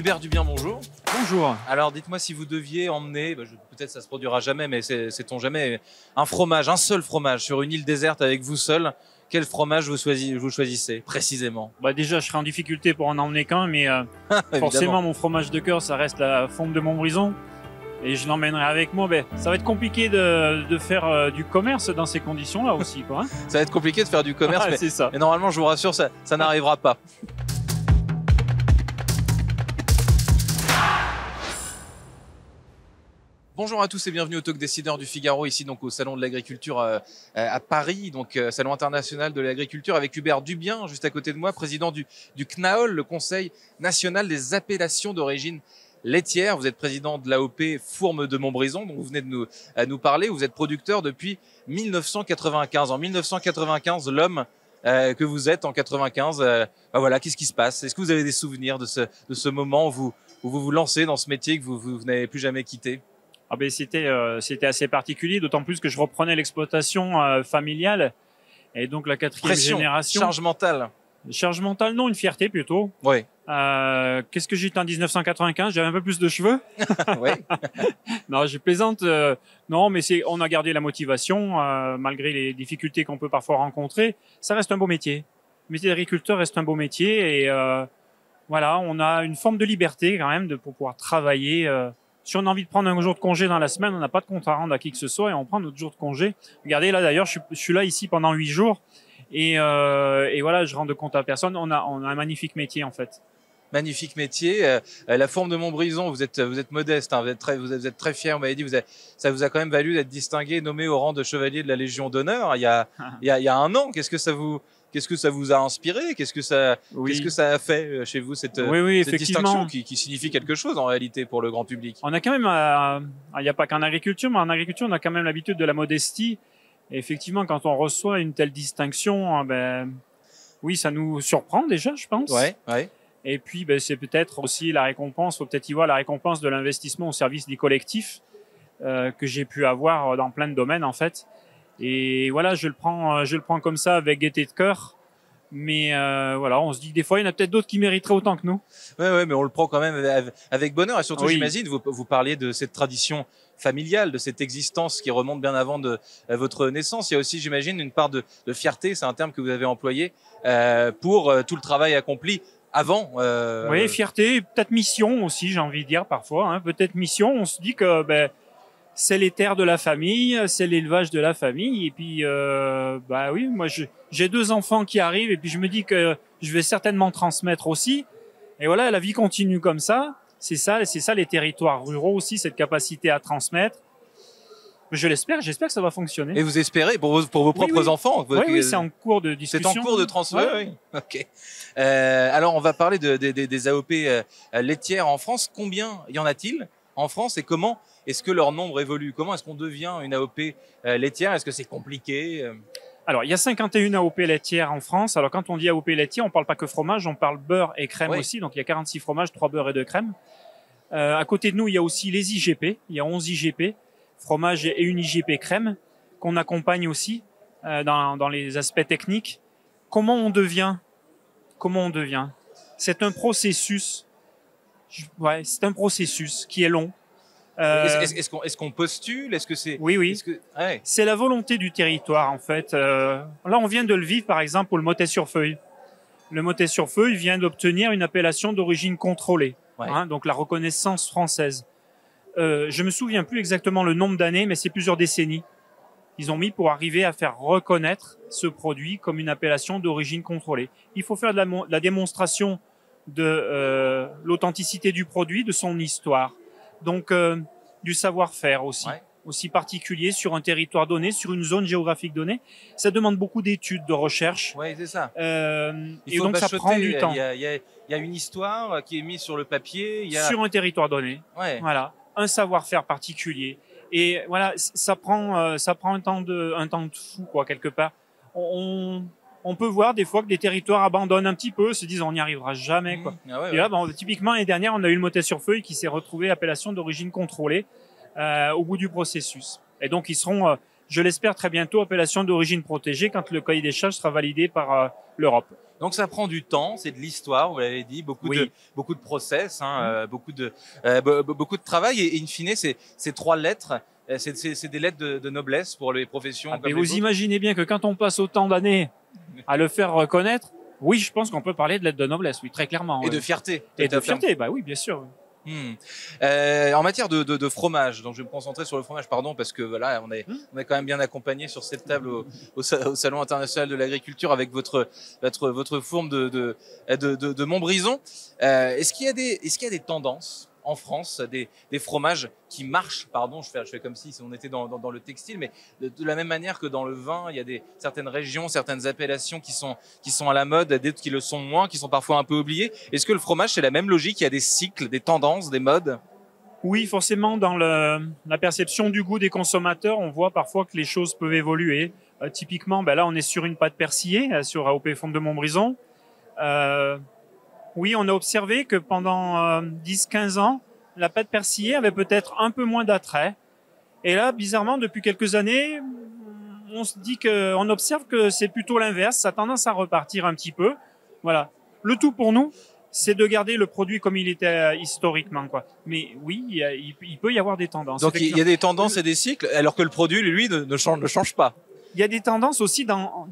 Hubert Dubien, bonjour. Bonjour. Alors dites-moi si vous deviez emmener, peut-être ça se produira jamais, mais sait-on jamais, un seul fromage sur une île déserte avec vous seul, quel fromage vous choisissez précisément? Déjà, je serai en difficulté pour en emmener qu'un, mais forcément, mon fromage de cœur, ça reste la Fourme de Montbrison. Et je l'emmènerai avec moi. Ça va être compliqué de faire du commerce dans ces conditions-là aussi, quoi, hein. Ça va être compliqué de faire du commerce, c'est ça. Mais normalement, je vous rassure, ça n'arrivera pas. Bonjour à tous et bienvenue au Talk Décideur du Figaro, ici donc au Salon de l'Agriculture à Paris, donc Salon international de l'agriculture avec Hubert Dubien, juste à côté de moi, président du CNAOL, le Conseil national des appellations d'origine laitière. Vous êtes président de l'AOP Fourme de Montbrison, dont vous venez de nous parler. Vous êtes producteur depuis 1995. En 1995, l'homme que vous êtes en 95, voilà, qu'est-ce qui se passe? Est-ce que vous avez des souvenirs de ce moment où vous vous lancez dans ce métier que vous n'avez plus jamais quitté? C'était assez particulier, d'autant plus que je reprenais l'exploitation familiale. Et donc la quatrième génération. Charge mentale. Charge mentale, non, une fierté plutôt. Oui. Qu'est-ce que j'étais en 1995? J'avais un peu plus de cheveux. Oui. Non, je plaisante. Non, mais on a gardé la motivation malgré les difficultés qu'on peut parfois rencontrer. Ça reste un beau métier. Le métier d'agriculteur reste un beau métier et voilà, on a une forme de liberté quand même pour pouvoir travailler. Si on a envie de prendre un jour de congé dans la semaine, on n'a pas de compte à rendre à qui que ce soit et on prend notre jour de congé. Regardez là d'ailleurs, je suis là ici pendant 8 jours et voilà, je rends de compte à personne. On a un magnifique métier en fait. Magnifique métier. La Fourme de Montbrison, vous êtes modeste, hein, vous êtes très fier. On m'avait dit, ça vous a quand même valu d'être distingué, nommé au rang de chevalier de la Légion d'honneur il y a un an. Qu'est-ce que ça vous a inspiré? Qu'est-ce que ça a fait chez vous cette distinction qui signifie quelque chose en réalité pour le grand public? On a quand même, il n'y a pas qu'en agriculture, mais en agriculture, on a quand même l'habitude de la modestie. Et effectivement, quand on reçoit une telle distinction, oui, ça nous surprend déjà, je pense. Ouais. Et puis, c'est peut-être aussi la récompense, faut peut-être y voir la récompense de l'investissement au service des collectifs que j'ai pu avoir dans plein de domaines en fait. Et voilà, je le prends comme ça avec gaieté de cœur. Mais voilà, on se dit que des fois, il y en a peut-être d'autres qui mériteraient autant que nous. Ouais, mais on le prend quand même avec bonheur. Et surtout, j'imagine, vous parliez de cette tradition familiale, de cette existence qui remonte bien avant de votre naissance. Il y a aussi, j'imagine, une part de fierté, c'est un terme que vous avez employé, pour tout le travail accompli avant. Oui, fierté, peut-être mission aussi, j'ai envie de dire parfois. Hein, peut-être mission, on se dit que c'est les terres de la famille, c'est l'élevage de la famille. Et puis, oui, moi, j'ai 2 enfants qui arrivent et puis je me dis que je vais certainement transmettre aussi. Et voilà, la vie continue comme ça. C'est ça les territoires ruraux aussi, cette capacité à transmettre. J'espère que ça va fonctionner. Et vous espérez pour vos propres enfants? Oui, c'est en cours de discussion. C'est en cours de transfert. Oui. Ok. Alors, on va parler des AOP laitières en France. Combien y en a-t-il en France et comment est-ce que leur nombre évolue? Comment est-ce qu'on devient une AOP laitière? Est-ce que c'est compliqué? Alors, il y a 51 AOP laitières en France. Alors, quand on dit AOP laitière, on parle pas que fromage, on parle beurre et crème aussi. Donc, il y a 46 fromages, 3 beurres et 2 crèmes. À côté de nous, il y a aussi les IGP. Il y a 11 IGP, fromage et une IGP crème, qu'on accompagne aussi dans les aspects techniques. Comment on devient? C'est un processus. C'est un processus qui est long. Est-ce qu'on postule? Est-ce que c'est... Oui. C'est la volonté du territoire, en fait. Là, on vient de le vivre, par exemple, pour le Motet-sur-Feuille. Le Motet-sur-Feuille vient d'obtenir une appellation d'origine contrôlée, donc la reconnaissance française. Je me souviens plus exactement le nombre d'années, mais c'est plusieurs décennies. Ils ont mis pour arriver à faire reconnaître ce produit comme une appellation d'origine contrôlée. Il faut faire de la démonstration de l'authenticité du produit, de son histoire. Donc, du savoir-faire aussi particulier sur un territoire donné, sur une zone géographique donnée. Ça demande beaucoup d'études, de recherche. Oui, c'est ça. Et donc, ça prend du temps. Il y a une histoire qui est mise sur le papier. Sur un territoire donné. Voilà. Un savoir-faire particulier. Et voilà, ça prend un temps de fou, quoi, quelque part. On peut voir des fois que des territoires abandonnent un petit peu, se disent on n'y arrivera jamais, quoi. Et là, typiquement, l'année dernière, on a eu le Motet-sur-Feuille qui s'est retrouvé appellation d'origine contrôlée au bout du processus. Et donc, ils seront, je l'espère, très bientôt appellation d'origine protégée quand le cahier des charges sera validé par l'Europe. Donc ça prend du temps, c'est de l'histoire, vous l'avez dit, beaucoup de process, hein, beaucoup de travail et in fine ces 3 lettres, c'est des lettres de noblesse pour les professions. Mais vous imaginez bien que quand on passe autant d'années à le faire reconnaître, oui, je pense qu'on peut parler de lettres de noblesse, oui, très clairement. Et de fierté. Et de fierté, bah oui, bien sûr. En matière de fromage, donc je vais me concentrer sur le fromage, pardon, parce que voilà, on est quand même bien accompagné sur cette table au Salon international de l'agriculture avec votre fourme de Montbrison. Est-ce qu'il y a des tendances en France, des fromages qui marchent, pardon, je fais comme si on était dans le textile, mais de la même manière que dans le vin, il y a certaines régions, certaines appellations qui sont à la mode, d'autres qui le sont moins, qui sont parfois un peu oubliées. Est-ce que le fromage, c'est la même logique? Il y a des cycles, des tendances, des modes? Oui, forcément, dans la perception du goût des consommateurs, on voit parfois que les choses peuvent évoluer. Typiquement, là, on est sur une pâte persillée, sur AOP Fonte de Montbrison. Oui, on a observé que pendant 10-15 ans, la pâte persillée avait peut-être un peu moins d'attrait. Et là, bizarrement, depuis quelques années, on observe que c'est plutôt l'inverse. Ça a tendance à repartir un petit peu. Voilà. Le tout pour nous, c'est de garder le produit comme il était historiquement, quoi. Mais oui, il peut y avoir des tendances. Donc il y a des tendances et des cycles, alors que le produit, lui, ne change pas. Il y a des tendances aussi dans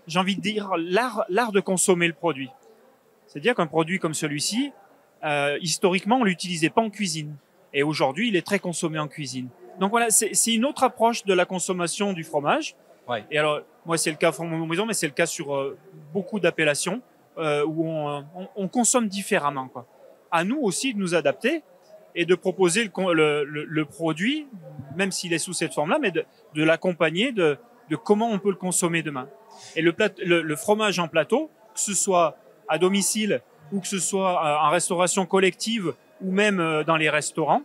j'ai envie de dire, l'art de consommer le produit. C'est-à-dire qu'un produit comme celui-ci, historiquement, on l'utilisait pas en cuisine. Et aujourd'hui, il est très consommé en cuisine. Donc voilà, c'est une autre approche de la consommation du fromage. Ouais. Et alors, moi, c'est le cas pour Montbrison, mais c'est le cas sur beaucoup d'appellations où on consomme différemment, quoi. À nous aussi de nous adapter et de proposer le produit, même s'il est sous cette forme-là, mais de l'accompagner de comment on peut le consommer demain. Et le fromage en plateau, que ce soit à domicile ou que ce soit en restauration collective ou même dans les restaurants,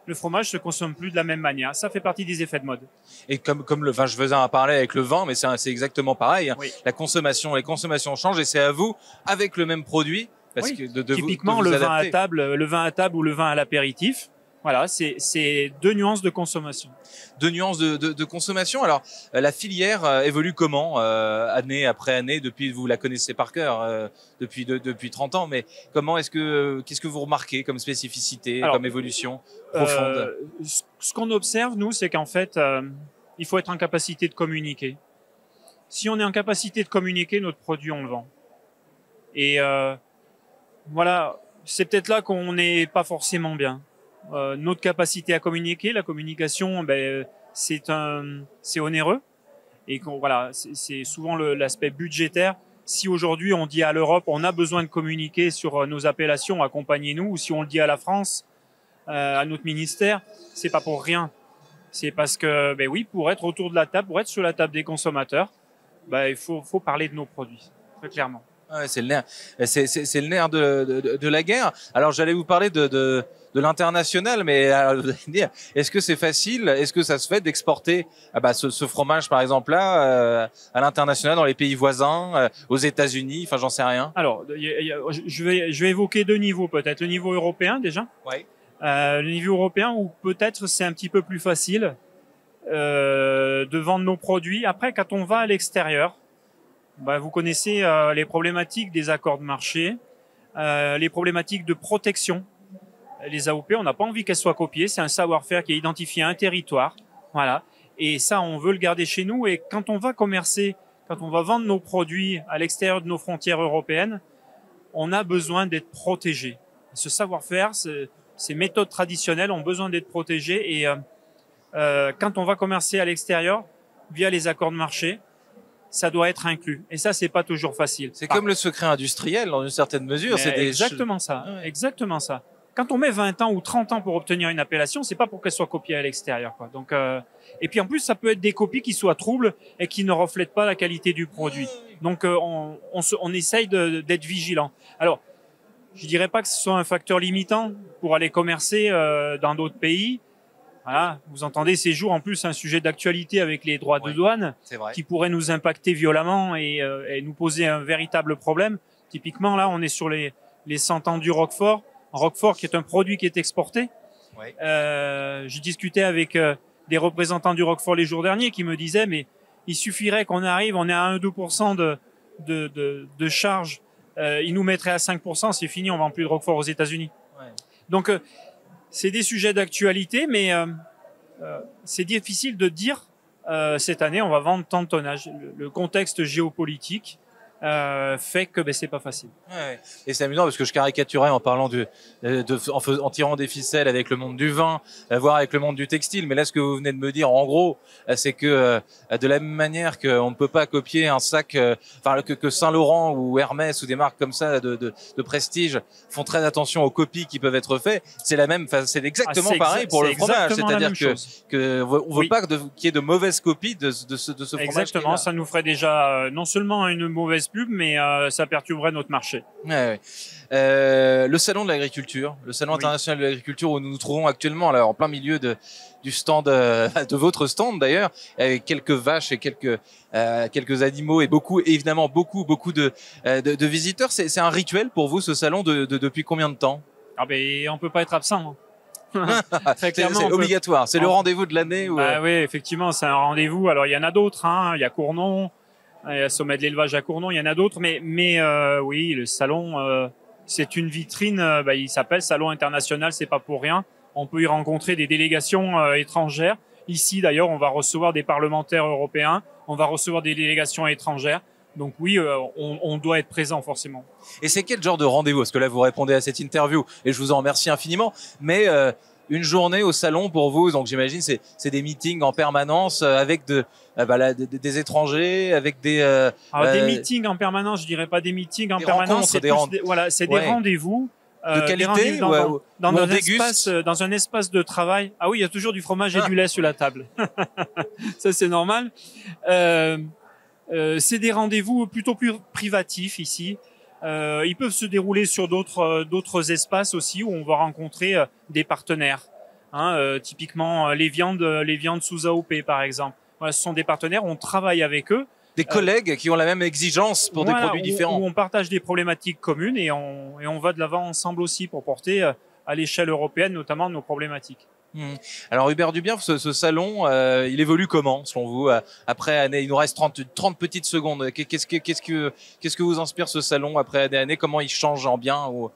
le fromage se consomme plus de la même manière. Ça fait partie des effets de mode. Et comme le vin, je faisais un parallèle avec le vin, mais c'est exactement pareil. Hein. Oui. Les consommations changent et c'est à vous, avec le même produit, parce que typiquement de vous le adapter. vin à table ou le vin à l'apéritif. Voilà, c'est 2 nuances de consommation. 2 nuances de consommation. Alors, la filière évolue comment année après année depuis, vous la connaissez par cœur depuis 30 ans, mais qu'est-ce que vous remarquez comme spécificité, comme évolution profonde? Ce qu'on observe, nous, c'est qu'en fait, il faut être en capacité de communiquer. Si on est en capacité de communiquer, notre produit, on le vend. Et voilà, c'est peut-être là qu'on n'est pas forcément bien. Notre capacité à communiquer, la communication, c'est onéreux et voilà, c'est souvent l'aspect budgétaire. Si aujourd'hui on dit à l'Europe on a besoin de communiquer sur nos appellations, accompagnez-nous, ou si on le dit à la France, à notre ministère, c'est pas pour rien. C'est parce que oui, pour être autour de la table, pour être sur la table des consommateurs, il faut parler de nos produits, très clairement. Ouais, c'est le nerf de la guerre. Alors j'allais vous parler de l'international, mais vous allez me dire, est-ce que c'est facile? Est-ce que ça se fait d'exporter ce fromage par exemple là à l'international dans les pays voisins, aux États-Unis? Enfin, j'en sais rien. Alors, je vais évoquer 2 niveaux peut-être. Le niveau européen déjà. Ouais. Le niveau européen où peut-être c'est un petit peu plus facile de vendre nos produits. Après, quand on va à l'extérieur, vous connaissez les problématiques des accords de marché, les problématiques de protection. Les AOP, on n'a pas envie qu'elles soient copiées. C'est un savoir-faire qui est identifié à un territoire. Voilà. Et ça, on veut le garder chez nous. Et quand on va commercer, quand on va vendre nos produits à l'extérieur de nos frontières européennes, on a besoin d'être protégé. Ce savoir-faire, ces méthodes traditionnelles ont besoin d'être protégées. Et quand on va commercer à l'extérieur, via les accords de marché, ça doit être inclus. Et ça, c'est pas toujours facile. C'est comme le secret industriel, dans une certaine mesure. C'est exactement ça. Ouais. Exactement ça. Quand on met 20 ans ou 30 ans pour obtenir une appellation, c'est pas pour qu'elle soit copiée à l'extérieur, quoi. Donc, et puis en plus, ça peut être des copies qui soient troubles et qui ne reflètent pas la qualité du produit. Donc, on essaye d'être vigilant. Alors, je dirais pas que ce soit un facteur limitant pour aller commercer dans d'autres pays. Voilà, vous entendez ces jours en plus un sujet d'actualité avec les droits de douane qui pourraient nous impacter violemment et nous poser un véritable problème. Typiquement, là, on est sur les 100 ans du Roquefort. Roquefort qui est un produit qui est exporté. Oui. J'ai discuté avec des représentants du Roquefort les jours derniers qui me disaient mais il suffirait qu'on arrive, on est à 1-2% de charge, ils nous mettraient à 5%, c'est fini, on vend plus de Roquefort aux États-Unis. Ouais. Donc, c'est des sujets d'actualité, mais c'est difficile de dire cette année, on va vendre tant de tonnage. Le contexte géopolitique fait que c'est pas facile. Ouais. Et c'est amusant parce que je caricaturais en parlant en tirant des ficelles avec le monde du vin, voire avec le monde du textile. Mais là, ce que vous venez de me dire, en gros, c'est que de la même manière qu'on ne peut pas copier un sac, que Saint-Laurent ou Hermès ou des marques comme ça de prestige font très attention aux copies qui peuvent être faites. C'est c'est exactement pareil pour le fromage. C'est-à-dire que on veut pas qu'il y ait de mauvaises copies de ce fromage. Exactement. Ça nous ferait déjà non seulement une mauvaise pub, mais ça perturberait notre marché. Ouais. Le salon de l'agriculture, le salon international de l'agriculture où nous nous trouvons actuellement, là, en plein milieu du stand, de votre stand d'ailleurs, avec quelques vaches et quelques animaux et évidemment beaucoup de visiteurs. C'est un rituel pour vous ce salon depuis combien de temps? Ah ben on peut pas être absent. Très clairement, c'est obligatoire. C'est le rendez-vous de l'année. Oui, effectivement, c'est un rendez-vous. Alors il y en a d'autres. Il y a Cournon. Il y a Sommet de l'élevage à Cournon, il y en a d'autres, mais oui, le salon, c'est une vitrine. Il s'appelle Salon international, c'est pas pour rien. On peut y rencontrer des délégations étrangères. Ici, d'ailleurs, on va recevoir des parlementaires européens, on va recevoir des délégations étrangères. Donc oui, on doit être présent forcément. Et c'est quel genre de rendez-vous? Parce que là, vous répondez à cette interview, et je vous en remercie infiniment. Mais une journée au salon pour vous, donc j'imagine c'est des meetings en permanence avec des étrangers, avec des meetings en permanence, je dirais pas des meetings en permanence, c'est des rendez-vous de qualité dans un espace de travail. Ah oui, il y a toujours du fromage et du lait sur la table. Ça c'est normal. C'est des rendez-vous plutôt plus privatifs ici. Ils peuvent se dérouler sur d'autres espaces aussi où on va rencontrer des partenaires. Typiquement les viandes sous AOP par exemple. Voilà, ce sont des partenaires, on travaille avec eux. Des collègues qui ont la même exigence pour des produits différents. Où on partage des problématiques communes et on va de l'avant ensemble aussi pour porter à l'échelle européenne notamment nos problématiques. Alors Hubert Dubien, ce salon, il évolue comment selon vous après année? Il nous reste 30 petites secondes. Qu'est-ce que vous inspire ce salon après année? Comment il change en bien ou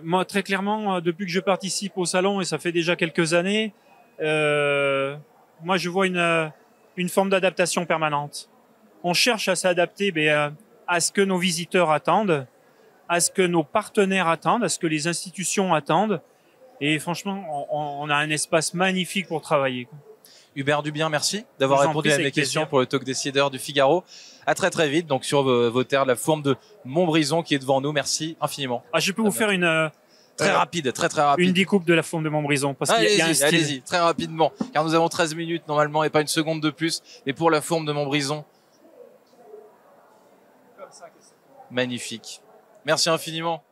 moi, très clairement, depuis que je participe au salon, et ça fait déjà quelques années, moi je vois une forme d'adaptation permanente. On cherche à s'adapter à ce que nos visiteurs attendent, à ce que nos partenaires attendent, à ce que les institutions attendent. Et franchement, on a un espace magnifique pour travailler. Hubert Dubien, merci d'avoir répondu à mes questions pour le Talk Décideur du Figaro. À très très vite, donc sur vos terres, la fourme de Montbrison qui est devant nous. Merci infiniment. Je peux vous faire très rapide. Une découpe de la fourme de Montbrison parce qu'il y a un style. Allez-y, très rapidement, car nous avons 13 minutes normalement et pas une seconde de plus. Et pour la fourme de Montbrison, magnifique. Merci infiniment.